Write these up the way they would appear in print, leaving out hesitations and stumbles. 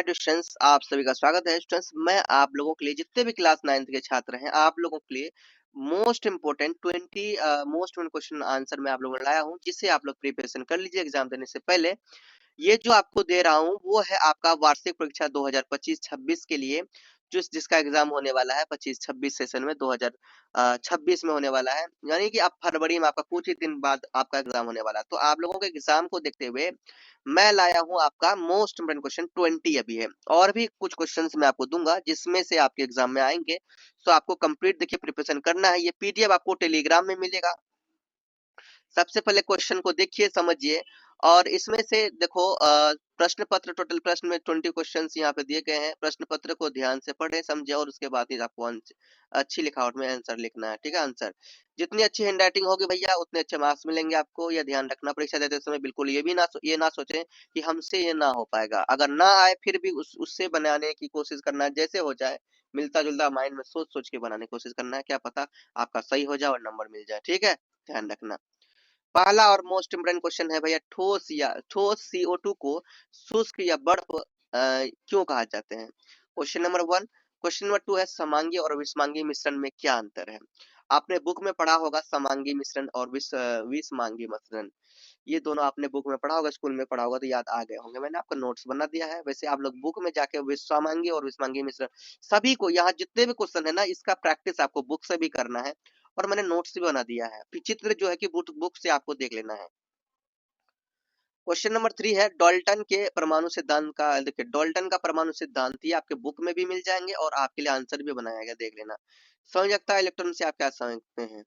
My dear students, आप सभी का स्वागत है। स्टूडेंट्स, मैं आप लोगों के लिए जितने भी क्लास 9th के छात्र हैं, आप लोगों के लिए मोस्ट इंपोर्टेंट 20 क्वेश्चन आंसर मैं आप लोगों को लाया हूं, जिससे आप लोग प्रिपरेशन कर लीजिए एग्जाम देने से पहले। ये जो आपको दे रहा हूँ वो है आपका वार्षिक परीक्षा 2025-26 के लिए, जिसका एग्जाम होने वाला है 25-26 सेशन में 2026 में होने वाला है। यानी कि आप फरवरी में आपका कुछ ही दिन बाद आपका एग्जाम होने वाला है। तो आप लोगों के एग्जाम को देखते हुए मैं लाया हूँ आपका मोस्ट इंपोर्टेंट क्वेश्चन 20 अभी है, और भी कुछ क्वेश्चंस मैं आपको दूंगा जिसमें से आपके एग्जाम में आएंगे। तो आपको कंप्लीट देखिए प्रिपरेशन करना है। ये पीडीएफ आपको टेलीग्राम में मिलेगा। सबसे पहले क्वेश्चन को देखिए, समझिए, और इसमें से देखो प्रश्न पत्र, टोटल प्रश्न में 20 क्वेश्चंस यहाँ पे दिए गए हैं। प्रश्न पत्र को ध्यान से पढ़े समझे, और उसके बाद ही आपको अच्छी लिखावट में आंसर लिखना है। ठीक है, आंसर जितनी अच्छी हैंड राइटिंग होगी भैया उतने अच्छे मार्क्स मिलेंगे आपको। यह ध्यान रखना। परीक्षा देते समय बिल्कुल ये ना सोचें कि हमसे ये ना हो पाएगा। अगर ना आए फिर भी उससे बनाने की कोशिश करना है, जैसे हो जाए मिलता जुलता माइंड में सोच सोच के बनाने की कोशिश करना है। क्या पता आपका सही हो जाए और नंबर मिल जाए। ठीक है, ध्यान रखना। पहला और मोस्ट इम्पोर्टेंट क्वेश्चन है भैया, ठोस CO2 को शुष्क या बर्फ क्यों कहा जाते हैं? Question number 1। क्वेश्चन नंबर 2 है समांगी और विषमांगी मिश्रण में क्या अंतर है? आपने बुक में पढ़ा होगा समांगी मिश्रण और विषमांगी मिश्रण। ये दोनों आपने बुक में पढ़ा होगा, स्कूल में पढ़ा होगा, तो याद आ गए होंगे। मैंने आपका नोट्स बना दिया है। वैसे आप लोग बुक में जाके विषमांगी और विषमांगी मिश्रण सभी को, यहाँ जितने भी क्वेश्चन है ना, इसका प्रैक्टिस आपको बुक से भी करना है, और मैंने नोट्स भी बना दिया है। चित्र जो है कि बुक से आपको देख लेना है। क्वेश्चन नंबर 3 है डाल्टन के परमाणु सिद्धांत का। देखिए, डाल्टन का परमाणु सिद्धांत ये आपके बुक में भी मिल जाएंगे और आपके लिए आंसर भी बनाया गया, देख लेना। संयोजकता इलेक्ट्रॉन से आप क्या समझते हैं?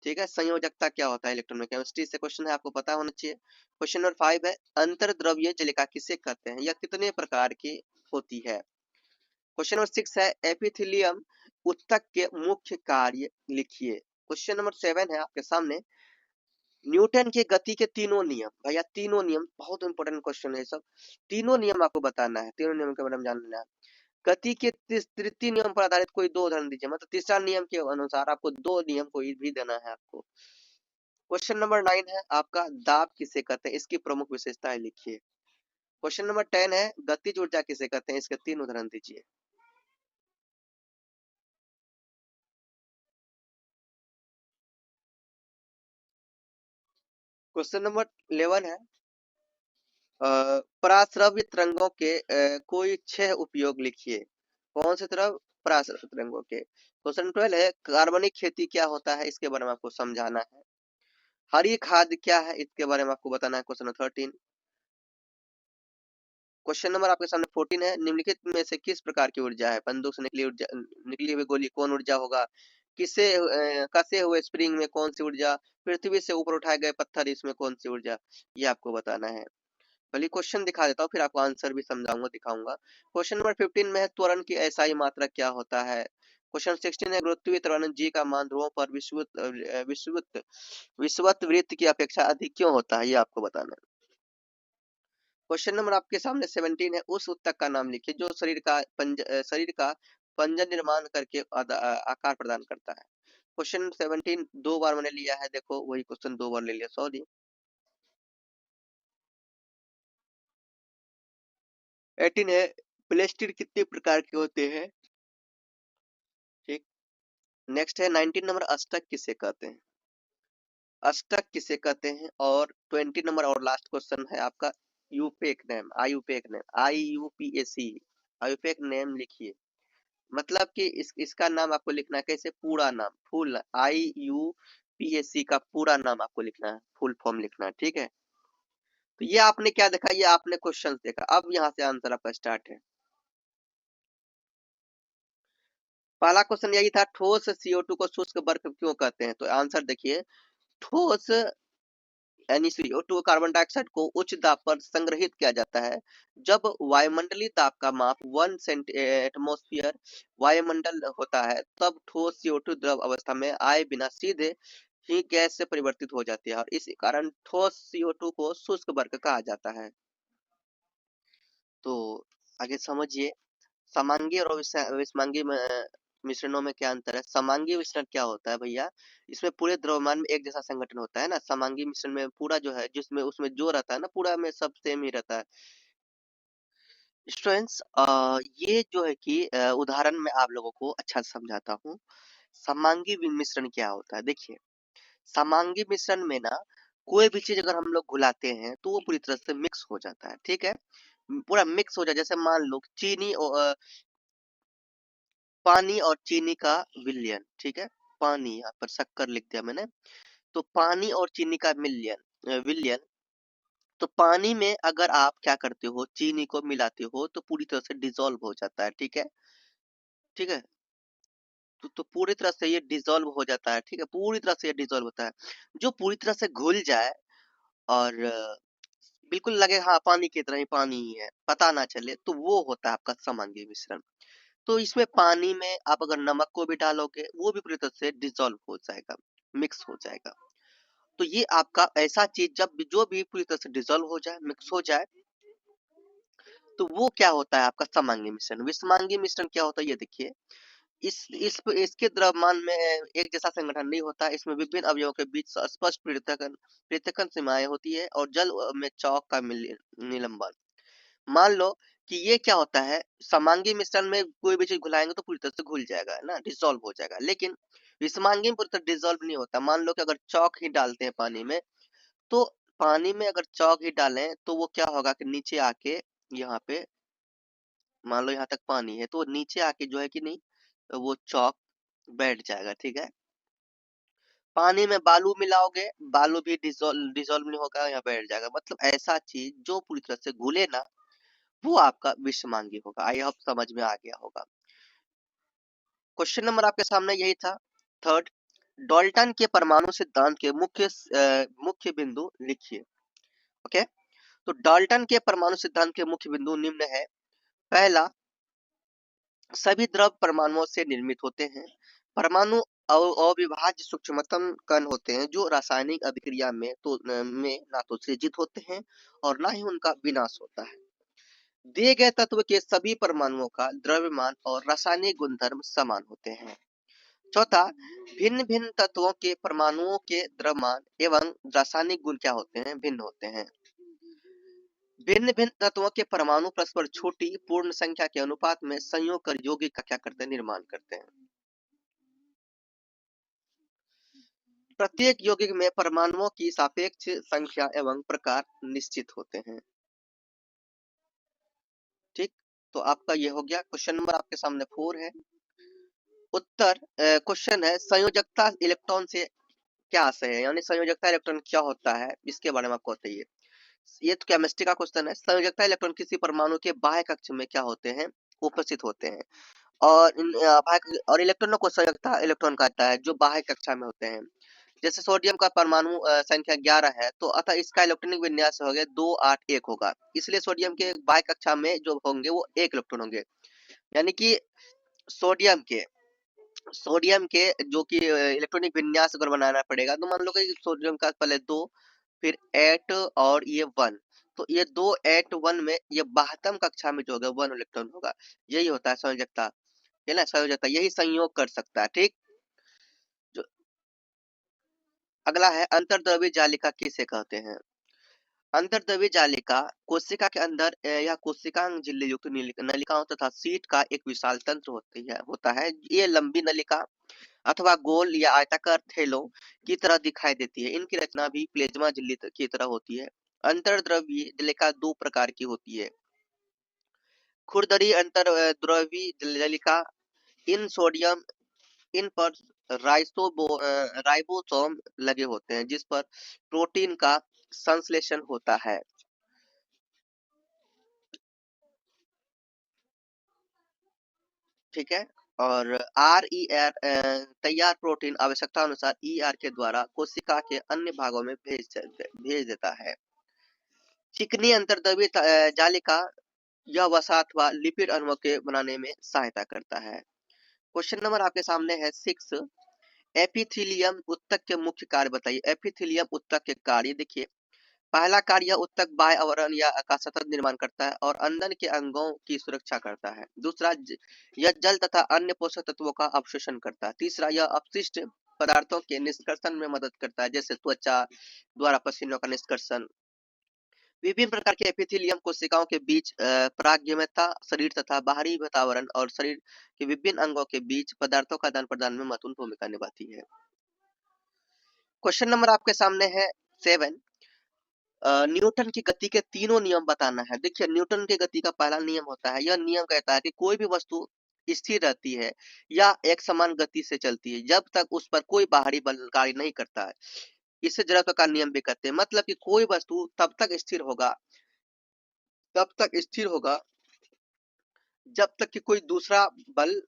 ठीक है, संयोजकता क्या होता है इलेक्ट्रॉन में? केमिस्ट्री से क्वेश्चन है, आपको पता होना चाहिए। क्वेश्चन नंबर 5 है अंतर्द्रव्यीय जलिका किसे कहते हैं? यह कितने प्रकार की होती है? क्वेश्चन नंबर 6 है एपिथेलियम उत्तक के मुख्य कार्य लिखिए। क्वेश्चन नंबर 7 है आपके सामने, न्यूटन के गति के तीनों नियम। भैया तीनों नियम बहुत इंपॉर्टेंट क्वेश्चन है सब। तीनों नियम आपको बताना है, तीनों नियम के बारे में जानना है। गति के तृतीय नियम पर आधारित कोई दो उदाहरण दीजिए। मतलब तीसरा नियम के अनुसार आपको दो नियम को भी देना है आपको। क्वेश्चन नंबर 9 है आपका दाब किसे कहते हैं? इसकी प्रमुख विशेषताएं लिखिए। क्वेश्चन नंबर 10 है गतिज ऊर्जा किसे कहते हैं? इसके 3 उदाहरण दीजिए। क्वेश्चन नंबर 11 है पराश्रव्य तरंगों के कोई 6 उपयोग लिखिए। कौन से तरह? पराश्रव्य तरंगों के। क्वेश्चन 12 है कार्बनिक खेती क्या होता है? इसके बारे में आपको समझाना है। हरी खाद क्या है? इसके बारे में आपको बताना है। क्वेश्चन 13। क्वेश्चन नंबर आपके सामने 14 है निम्नलिखित में से किस प्रकार की ऊर्जा है? बंदूक से निकली हुई गोली कौन ऊर्जा होगा? कसे हुए स्प्रिंग में कौन सी ऊर्जा? पृथ्वी से ऊपर उठाए गए पत्थर, इसमें कौन सी ऊर्जा? ये आपको बताना है। पहले क्वेश्चन दिखा देता हूँ, फिर आपको आंसर भी समझाऊंगा, दिखाऊंगा। क्वेश्चन नंबर 15 में है त्वरण की एसआई मात्रा क्या होता है? क्वेश्चन 16 है गुरुत्वीय त्वरण जी का मान ध्रुवों पर विषुवत वृत्त की अपेक्षा अधिक क्यों होता है? ये आपको बताना है। क्वेश्चन नंबर आपके सामने 17 है उस ऊतक का नाम लिखिए जो शरीर का पंजन निर्माण करके आकार प्रदान करता है। क्वेश्चन 17 दो बार मैंने लिया है, देखो वही क्वेश्चन दो बार ले लिया, सॉरी। 18 है प्लेस्टिड कितने प्रकार के होते हैं? ठीक। नेक्स्ट है 19 नंबर अष्टक किसे कहते हैं? अष्टक किसे कहते हैं? और 20 नंबर और लास्ट क्वेश्चन है आपका यूपेक नेम, IUPAC, आयुपेक नेम लिखिए। मतलब कि इसका नाम आपको लिखना है कैसे? पूरा नाम, फुल IUPAC का पूरा नाम आपको लिखना है, फुल फॉर्म लिखना है। ठीक है, तो ये आपने क्या देखा? ये आपने क्वेश्चन देखा। अब यहाँ से आंसर आपका स्टार्ट है। पहला क्वेश्चन यही था ठोस CO2 को शुष्क बर्फ क्यों कहते हैं? तो आंसर देखिए, ठोस यानी CO2 कार्बन डाइऑक्साइड को उच्च दाब पर संग्रहित किया जाता है। जब वायुमंडलीय दाब का माप 1 एटमॉस्फेयर वायुमंडल होता है, तब ठोस CO2 द्रव अवस्था में आए बिना सीधे ही गैस से परिवर्तित हो जाती है, और इस कारण ठोस CO2 को शुष्क बर्फ कहा जाता है। तो आगे समझिए, समांगी और विषमांगी मिश्रणों में क्या अंतर है? समांगी मिश्रण क्या होता है भैया? इसमें पूरे द्रव्यमान में एक जैसा संगठन होता है ना। समांगी मिश्रण में पूरा जो है, जिसमें उसमें जो रहता है ना, पूरा में सब सेम ही रहता है। स्टूडेंट्स, ये जो है कि उदाहरण में आप लोगों को अच्छा से समझाता हूँ। समांगी मिश्रण क्या होता है? देखिए, समांगी मिश्रण में ना कोई भी चीज अगर हम लोग घुलाते हैं तो वो पूरी तरह से मिक्स हो जाता है, ठीक है। पूरा मिक्स हो जाए, जैसे मान लो चीनी और पानी और चीनी का विलयन, ठीक है। पानी, यहाँ पर शक्कर लिख दिया मैंने। तो पानी और चीनी का विलयन। तो पानी में अगर आप क्या करते हो, चीनी को मिलाते हो तो पूरी तरह से डिसॉल्व हो जाता है, ठीक है। ठीक है। तो पूरी तरह से ये डिसॉल्व हो जाता है, ठीक है। पूरी तरह से ये डिसॉल्व होता है। जो पूरी तरह से घुल जाए और बिल्कुल लगे हाँ पानी की तरह ही पानी ही है, पता ना चले, तो वो होता है आपका समांगी मिश्रण। तो इसमें पानी में आप अगर नमक को भी डालोगे वो भी पूरी तरह से डिसॉल्व हो जाएगा, मिक्स हो जाएगा। तो ये आपका ऐसा चीज जब भी जो भी पूरी तरह से डिसॉल्व हो जाए, मिक्स हो जाए, तो वो क्या होता है आपका समांगी मिश्रण। विषमांगी मिश्रण क्या होता है ये देखिए। इसके द्रव्यमान में एक जैसा संगठन नहीं होता। इसमें विभिन्न अवयवों के बीच स्पष्ट पृथक्करण पृथक्करण सीमाएं होती है और जल में चौक का निलंबन। मान लो कि ये क्या होता है, समांगी मिश्रण में कोई भी चीज घुलाएंगे तो पूरी तरह से घुल जाएगा, है ना, डिसॉल्व हो जाएगा। लेकिन विषमांगी में पूरी तरह डिसॉल्व नहीं होता। मान लो कि अगर चौक ही डालते हैं पानी में, तो पानी में अगर चौक ही डालें तो वो क्या होगा कि नीचे आके यहाँ पे, मान लो यहाँ तक पानी है तो नीचे आके जो है कि नहीं, वो चौक बैठ जाएगा, ठीक है। पानी में बालू मिलाओगे, बालू भी डिसॉल्व नहीं होगा, यहाँ बैठ जाएगा। मतलब ऐसा चीज जो पूरी तरह से घुले ना, वो आपका विषमांगी होगा। आई होप समझ में आ गया होगा। क्वेश्चन नंबर आपके सामने यही था, थर्ड। डाल्टन के परमाणु सिद्धांत के मुख्य बिंदु लिखिए। ओके। तो डाल्टन के परमाणु सिद्धांत के मुख्य बिंदु निम्न है। पहला, सभी द्रव परमाणुओं से निर्मित होते हैं। परमाणु अविभाज्य सूक्ष्मतम कण होते हैं जो रासायनिक अभिक्रिया में ना तो सृजित होते हैं और ना ही उनका विनाश होता है। दिए गए तत्व के सभी परमाणुओं का द्रव्यमान और रासायनिक गुणधर्म समान होते हैं। चौथा, भिन्न भिन्न तत्वों के परमाणुओं के द्रव्यमान एवं रासायनिक गुण क्या होते हैं, भिन्न होते हैं। भिन्न भिन्न तत्वों के परमाणु परस्पर छोटी पूर्ण संख्या के अनुपात में संयोग कर यौगिक का क्या करते हैं, निर्माण करते हैं। प्रत्येक यौगिक में परमाणुओं की सापेक्ष संख्या एवं प्रकार निश्चित होते हैं। ठीक। तो आपका ये हो गया। क्वेश्चन नंबर आपके सामने 4 है। उत्तर क्वेश्चन है, संयोजकता इलेक्ट्रॉन से क्या आशय है, यानी संयोजकता इलेक्ट्रॉन क्या होता है, इसके बारे में आपको बताइए। ये तो केमिस्ट्री का क्वेश्चन है। संयोजकता इलेक्ट्रॉन किसी परमाणु के बाह्य कक्ष में क्या होते हैं, उपस्थित होते हैं। और और इलेक्ट्रॉनों को संयोजकता इलेक्ट्रॉन कहता है जो बाह्य कक्षा में होते हैं। जैसे सोडियम का परमाणु संख्या 11 है, तो अतः इसका इलेक्ट्रॉनिक विन्यास हो गया 2 8 1 होगा। इसलिए सोडियम के बाह्य कक्षा में जो होंगे वो 1 इलेक्ट्रॉन होंगे। यानी कि सोडियम के सोडियम के जो कि इलेक्ट्रॉनिक विन्यास अगर बनाना पड़ेगा, तो मान लो कि सोडियम का पहले 2, फिर 8 और ये 1। तो ये 2 8 1 में ये बाह्यतम कक्षा में जो होगा 1 इलेक्ट्रॉन होगा। यही होता है संयोजकता, है ना। संयोजकता यही संयोग कर सकता है, ठीक। जो अगला है, अंतर्द्रव्य जालिका किसे कहते हैं। अंतर्द्रव्य जालिका कोशिका के अंदर या कोशिकांग झिल्ली युक्त नलिकाओं तथा सीट का एक विशाल तंत्र होता है। ये लंबी नलिका अथवा गोल या आयताकार थैलों की तरह दिखाई देती है। इनकी रचना भी प्लेज्मा झिल्ली की तरह होती है। अंतर्द्रव्यी नलिका दो प्रकार की होती है। खुरदरी अंतर्द्रव्यी नलिका, इन सोडियम इन पर राइबोसोम लगे होते हैं जिस पर प्रोटीन का संश्लेषण होता है। ठीक है। और तैयार प्रोटीन आवश्यकता अनुसार ER के द्वारा कोशिका के अन्य भागों में भेज देता है। चिकनी अंतर्द्रव्यी जालिका यह वसा अथवा लिपिड अणुओं के बनाने में सहायता करता है। क्वेश्चन नंबर आपके सामने है 6। एपिथीलियम उत्तक के मुख्य कार्य बताइए। एपिथीलियम उत्तक के कार्य देखिए। पहला कार्य उत्तक बाह्य आवरण या का सतत निर्माण करता है और अंदर के अंगों की सुरक्षा करता है। दूसरा, यह जल तथा अन्य पोषक तत्वों का अवशोषण करता है। तीसरा, यह अपशिष्ट पदार्थों के निष्कर्षण में मदद करता है, जैसे त्वचा द्वारा पसीनों का निष्कर्षण। विभिन्न प्रकार के एपिथेलियम कोशिकाओं के बीच परागैमता, शरीर तथा बाहरी वातावरण और शरीर के विभिन्न अंगों के बीच पदार्थों का आदान प्रदान में महत्वपूर्ण भूमिका निभाती है। क्वेश्चन नंबर आपके सामने है 7। न्यूटन की गति के तीनों नियम बताना है। देखिए, न्यूटन की गति का पहला नियम होता है, यह नियम कहता है कि कोई भी वस्तु स्थिर रहती है या एक समान गति से चलती है जब तक उस पर कोई बाहरी बल कार्य नहीं करता है। इसे जड़त्व का नियम भी कहते हैं। मतलब कि कोई वस्तु तब तक स्थिर होगा जब तक कि कोई दूसरा बल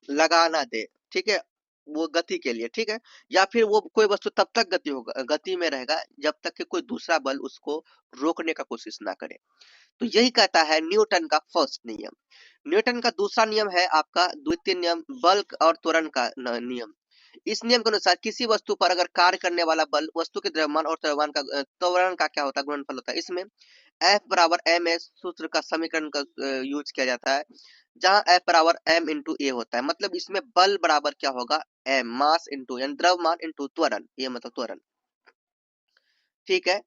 लगा ना दे, ठीक है, वो गति के लिए, ठीक है, या फिर वो कोई वस्तु तब तक गति में रहेगा जब तक कि कोई दूसरा बल उसको रोकने का कोशिश ना करे। तो यही कहता है न्यूटन का फर्स्ट नियम। न्यूटन का दूसरा नियम है आपका द्वितीय नियम, बल और त्वरण का नियम। इस नियम के अनुसार किसी वस्तु पर अगर कार्य करने वाला बल वस्तु के द्रव्यमान और त्वरण का क्या होता है, गुणनफल होता है। इसमें F बराबर एम एस सूत्र का समीकरण का यूज किया जाता है, जहां F बराबर m इंटू ए होता है। मतलब इसमें बल बराबर क्या होगा, m मास इंटू यानी द्रव्यमान इंटू त्वरण, ये मतलब त्वरण, ठीक है।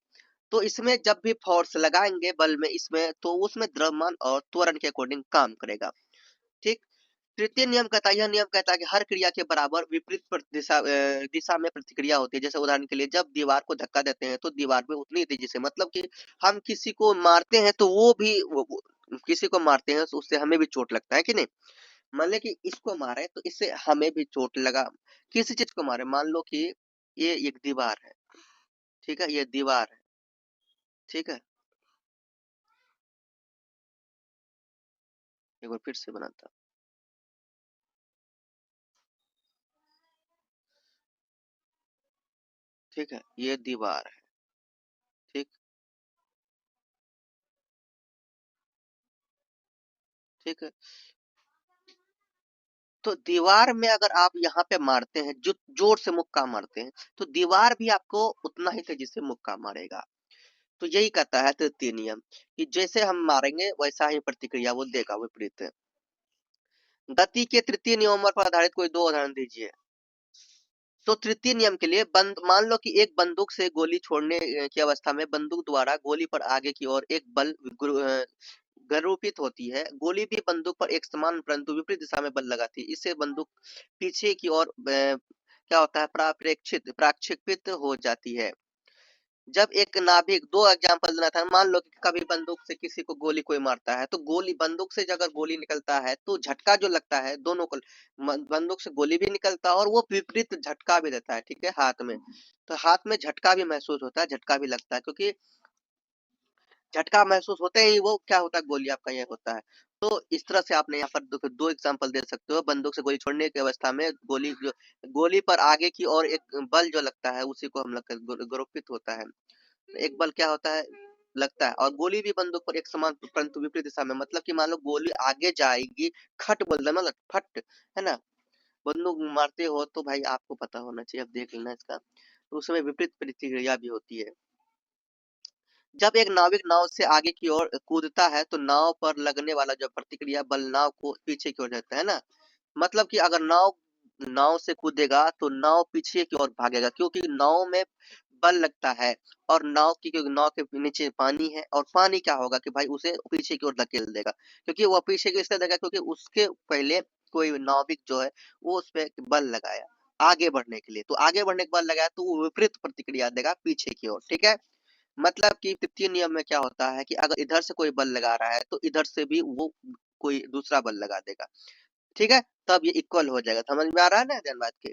तो इसमें जब भी फोर्स लगाएंगे बल में इसमें, तो उसमें द्रव्यमान और त्वरण के अकॉर्डिंग काम करेगा, ठीक। तृतीय नियम कहता है, यह नियम कहता है कि हर क्रिया के बराबर विपरीत दिशा में प्रतिक्रिया होती है। जैसे उदाहरण के लिए जब दीवार को धक्का देते हैं तो दीवार में उतनी तेजी से, मतलब कि हम किसी को मारते हैं तो वो भी किसी को मारते हैं तो उससे हमें भी चोट लगता है कि नहीं। मान ले कि इसको मारे तो इससे हमें भी चोट लगा। किसी चीज को मारे, मान लो कि ये एक दीवार है, ठीक है, ये दीवार है, ठीक है, एक बार फिर से बनाता, ठीक है, ये दीवार है, ठीक, ठीक है। तो दीवार में अगर आप यहाँ पे मारते हैं, जो जोर से मुक्का मारते हैं, तो दीवार भी आपको उतना ही तेजी से मुक्का मारेगा। तो यही कहता है तृतीय नियम कि जैसे हम मारेंगे वैसा ही प्रतिक्रिया वो देगा, विपरीत। गति के तृतीय नियम पर आधारित कोई दो उदाहरण दीजिए। तो तृतीय नियम के लिए मान लो कि एक बंदूक से गोली छोड़ने की अवस्था में बंदूक द्वारा गोली पर आगे की ओर एक बल गुरुपित होती है। गोली भी बंदूक पर एक समान परंतु विपरीत दिशा में बल लगाती है। इससे बंदूक पीछे की ओर क्या होता है, प्रक्षेपित हो जाती है। जब एक नाभिक, दो एग्जांपल देना था, मान लो कि कभी बंदूक से किसी को गोली कोई मारता है तो गोली बंदूक से अगर गोली निकलता है तो झटका जो लगता है दोनों को, बंदूक से गोली भी निकलता है और वो विपरीत झटका भी देता है, ठीक है, हाथ में। तो हाथ में झटका भी महसूस होता है, झटका भी लगता है, क्योंकि झटका महसूस होते ही वो क्या होता है, गोली आपका ये होता है। तो इस तरह से आपने यहाँ पर दो एग्जांपल दे सकते हो। बंदूक से गोली छोड़ने की अवस्था में गोली पर आगे की और एक बल जो लगता है उसी को हम लोग गुरुत्वित होता है। एक बल क्या होता है, लगता है, और गोली भी बंदूक पर एक समान परंतु विपरीत दिशा में, मतलब कि मान लो गोली आगे जाएगी, खट बोल देना, मतलब फट, है ना। बंदूक मारते हो तो भाई आपको पता होना चाहिए, अब देख लेना इसका, तो उसमें विपरीत प्रतिक्रिया भी होती है। जब एक नाविक नाव से आगे की ओर कूदता है तो नाव पर लगने वाला जो प्रतिक्रिया बल नाव को पीछे की ओर जाता है ना। मतलब कि अगर नाव नाव से कूदेगा तो नाव पीछे की ओर भागेगा, क्योंकि नाव में बल लगता है, और क्योंकि नाव के नीचे पानी है, और पानी क्या होगा कि भाई उसे पीछे की ओर धकेल देगा, क्योंकि वो पीछे की इसलिए देगा क्योंकि उसके पहले कोई नाविक जो है वो उस पे बल लगाया आगे बढ़ने के लिए, तो आगे बढ़ने के बल लगाया तो वो विपरीत प्रतिक्रिया देगा पीछे की ओर, ठीक है। मतलब कि तृतीय नियम में क्या होता है कि अगर इधर से कोई बल लगा रहा है तो इधर से भी वो कोई दूसरा बल लगा देगा, ठीक है, तब ये इक्वल हो जाएगा। समझ में आ रहा है ना ध्यान बात के।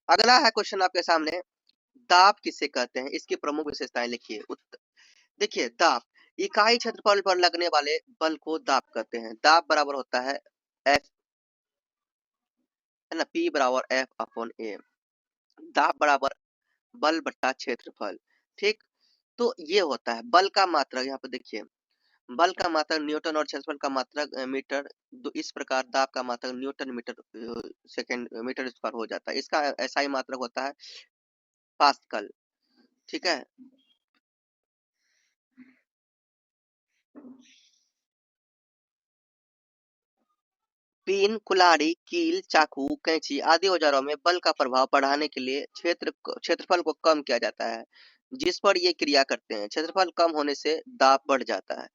अगला है क्वेश्चन आपके सामने, दाब किसे कहते हैं, इसकी प्रमुख विशेषताएं लिखिए। देखिए, दाब इकाई क्षेत्रफल पर लगने वाले बल को दाब कहते हैं। दाब बराबर होता है एफ, है ना, पी बराबर एफ अपॉन ए। दाब बराबर बल बट्टा क्षेत्रफल, ठीक। तो ये होता है बल का मात्रक। यहाँ पे देखिए, बल का मात्रक न्यूटन और क्षेत्रफल का मात्रक मीटर, इस प्रकार दाब का मात्रक newton metre second metre square हो जाता है। इसका ऐसा ही मात्रक होता है पास्कल, ठीक है। पिन, कुल्हाड़ी, कील, चाकू, कैंची आदि औजारों में बल का प्रभाव बढ़ाने के लिए क्षेत्रफल को कम किया जाता है। जिस पर ये क्रिया करते हैं। क्षेत्रफल कम होने से दाब बढ़ जाता है।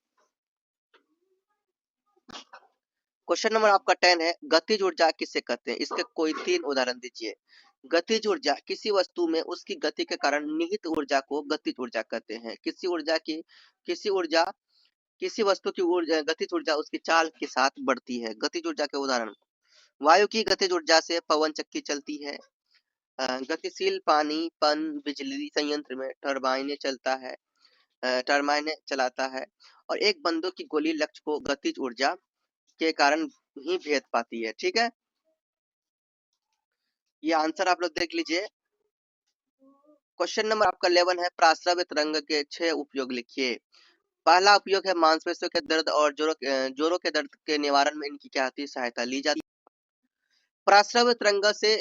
क्वेश्चन नंबर आपका 10 है, गतिज ऊर्जा किसे कहते हैं? इसके कोई 3 उदाहरण दीजिए। गतिज ऊर्जा किसी वस्तु में उसकी गति के कारण निहित ऊर्जा को गतिज ऊर्जा कहते हैं। किसी वस्तु की ऊर्जा गतिज ऊर्जा उसकी चाल के साथ बढ़ती है। गतिज ऊर्जा के उदाहरण, वायु की गतिज ऊर्जा से पवन चक्की चलती है। गतिशील पानी पन बिजली संयंत्र में टरबाइने चलता है, टरबाइने चलाता है। और एक बंदूक की गोली लक्ष्य को गतिज ऊर्जा के कारण ही भेद पाती है। ठीक है, ये आंसर आप लोग देख लीजिए। क्वेश्चन नंबर आपका 11 है, प्राश्रव्य तरंग के 6 उपयोग लिखिए। पहला उपयोग है मांसपेशियों के दर्द और जोड़ों के दर्द के निवारण में इनकी क्या होती है? सहायता ली जाती है। प्राश्रव्य तरंग से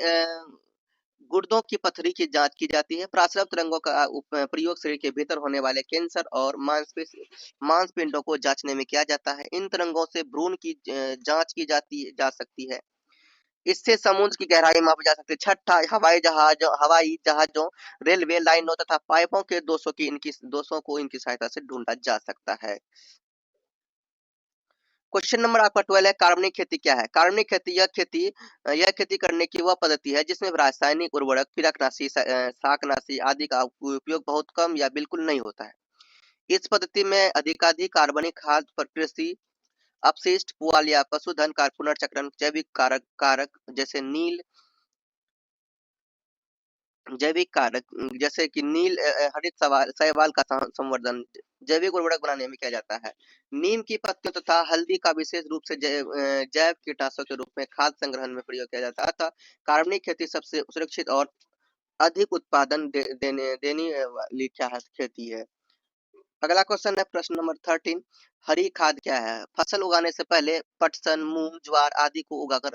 गुर्दों की पथरी की जांच की जाती है। प्राश्रव्य तरंगों का प्रयोग शरीर के भीतर होने वाले कैंसर और मांसपिंडों को जांचने में किया जाता है। इन तरंगों से भ्रूण की जांच की जा सकती है। इससे समुद्र की गहराई मापी जा सकती है। छठा, हवाई जहाजों, रेलवे लाइनों तथा पाइपों के दोषों को इनकी सहायता से ढूंढा जा सकता है। क्वेश्चन नंबर आपका 12 है, कार्बनिक खेती क्या है? कार्बनिक खेती यह खेती करने की वह पद्धति है जिसमें रासायनिक उर्वरक, कीटनाशी, शाकनाशी आदि का उपयोग बहुत कम या बिल्कुल नहीं होता है। इस पद्धति में अधिकाधिक कार्बनिक खाद पर कृषि अपशिष्ट, पुआल या पशुधन का पुनर्चक्रण, जैविक कारक जैसे कि नील हरित शैवाल का संवर्धन जैविक उर्वरक बनाने में किया जाता है। नीम की पत्तियों तथा हल्दी का विशेष रूप से जैव कीटनाशक के रूप में खाद संग्रहण में प्रयोग किया जाता है। अतः कार्बनिक खेती सबसे सुरक्षित और अधिक उत्पादन देने वाली खेती है। अगला क्वेश्चन है प्रश्न नंबर 13, हरी खाद क्या है? फसल उगाने से पहले पटसन, मूंग, ज्वार आदि को उगाकर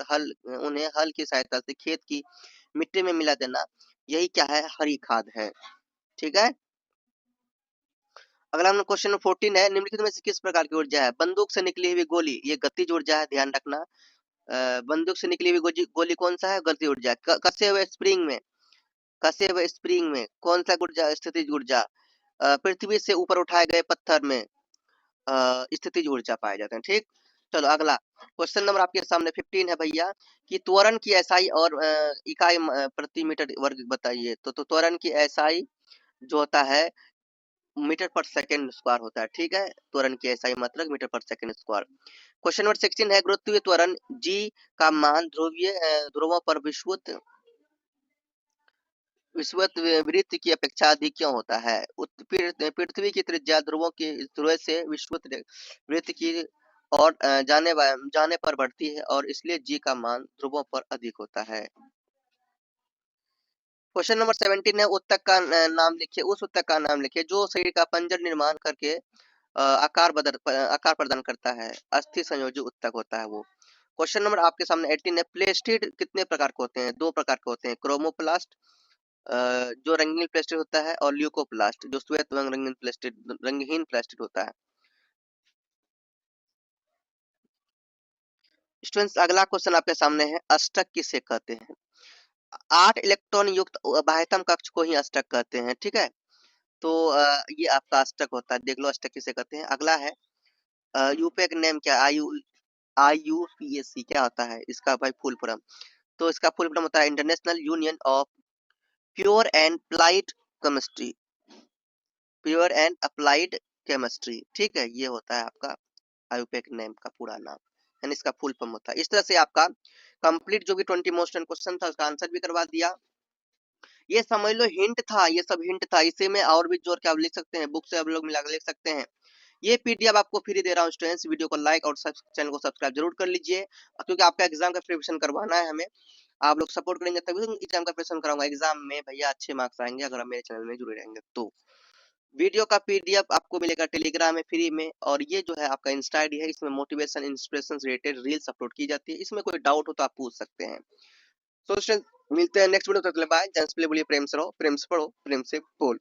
उन्हें हल की सहायता से खेत की मिट्टी में मिला देना, यही क्या है? हरी खाद है। ठीक है, अगला क्वेश्चन 14 है, निम्नलिखित में से किस प्रकार की ऊर्जा है? बंदूक से निकली हुई गोली, ये गतिज ऊर्जा है, ध्यान रखना। बंदूक से निकली हुई गोली कौन सा है? गतिज ऊर्जा। कसे हुए स्प्रिंग में कौन सा ऊर्जा? स्थितिज ऊर्जा। पृथ्वी से ऊपर उठाए गए पत्थर में स्थितिज ऊर्जा पाए जाते हैं। ठीक, चलो अगला क्वेश्चन नंबर आपके सामने 15 है भैया, कि त्वरण की एसआई और इकाई प्रति मीटर वर्ग बताइए। तो त्वरण की एसआई जो होता है मीटर पर सेकंड स्क्वायर होता है। ठीक है, त्वरण की एसआई मतलब मीटर पर सेकंड स्क्वायर। क्वेश्चन नंबर 16 है, गुरुत्वीय त्वरण जी का मान ध्रुवों पर विषुवत वृत्त की अपेक्षा अधिक क्यों होता है? पृथ्वी की त्रिज्या ध्रुव से विषुवत वृत्त की और जाने पर बढ़ती है और इसलिए जी का मान ध्रुवों पर अधिक होता है। क्वेश्चन नंबर 17 है, उत्तक का नाम लिखिए। उस उत्तक का नाम लिखिए जो शरीर का पंजर निर्माण करके आकार प्रदान करता है। अस्थि संयोजी उत्तक होता है वो। क्वेश्चन नंबर आपके सामने 18 है, प्लेस्टिड कितने प्रकार के होते हैं? 2 प्रकार के होते हैं, क्रोमोप्लास्ट जो रंगीन प्लास्टिक होता है और ल्यूकोप्लास्ट जो श्वेत रंगहीन प्लास्टिक होता है। स्टूडेंट्स अगला क्वेश्चन आपके सामने है, अष्टक किसे कहते हैं? 8 इलेक्ट्रॉन युक्त बाह्यतम कक्ष को ही अष्टक कहते हैं। ठीक है, तो ये आपका अष्टक होता है, देख लो अष्टक किसे कहते हैं। अगला है यूपैक नेम क्या? IUPAC क्या होता है इसका भाई फुल फॉर्म? तो इसका फुल फॉर्म होता है international union of pure and applied chemistry. Pure and applied chemistry. ठीक है, ये होता है आपका आयुपेक नेम का पूरा नाम, यानी इसका फुल फॉर्म होता है। इस तरह से आपका कंप्लीट जो भी 20 मोस्ट क्वेश्चन था उसका आंसर भी करवा दिया। ये समझ लो हिंट था, ये सब हिंट था, इसी में और भी जोड़ के आप लिख सकते हैं, बुक से आप लोग मिलाकर लिख सकते हैं। ये पीडीएफ आपको फ्री दे रहा हूँ स्टूडेंट्स, वीडियो को लाइक और चैनल को सब्सक्राइब जरूर कर लीजिए, क्योंकि आपका एग्जाम का प्रिपरेशन करवाना है हमें। आप लोग सपोर्ट करेंगे तभी तो एग्जाम का प्रिपरेशन कराऊंगा। एग्जाम में भैया अच्छे मार्क्स आएंगे अगर आप मेरे चैनल में जुड़े रहेंगे तो। वीडियो का पीडीएफ आपको मिलेगा टेलीग्राम में फ्री में, और ये जो है आपका इंस्टा आईडी है, इसमें motivation inspiration related reels upload की जाती है। इसमें कोई डाउट हो तो आप पूछ सकते हैं। तो मिलते हैं नेक्स्ट वीडियो, तक के लिए बाय। बोलिए प्रेम से रहो, प्रेम से पढ़ो, प्रेम से बोल।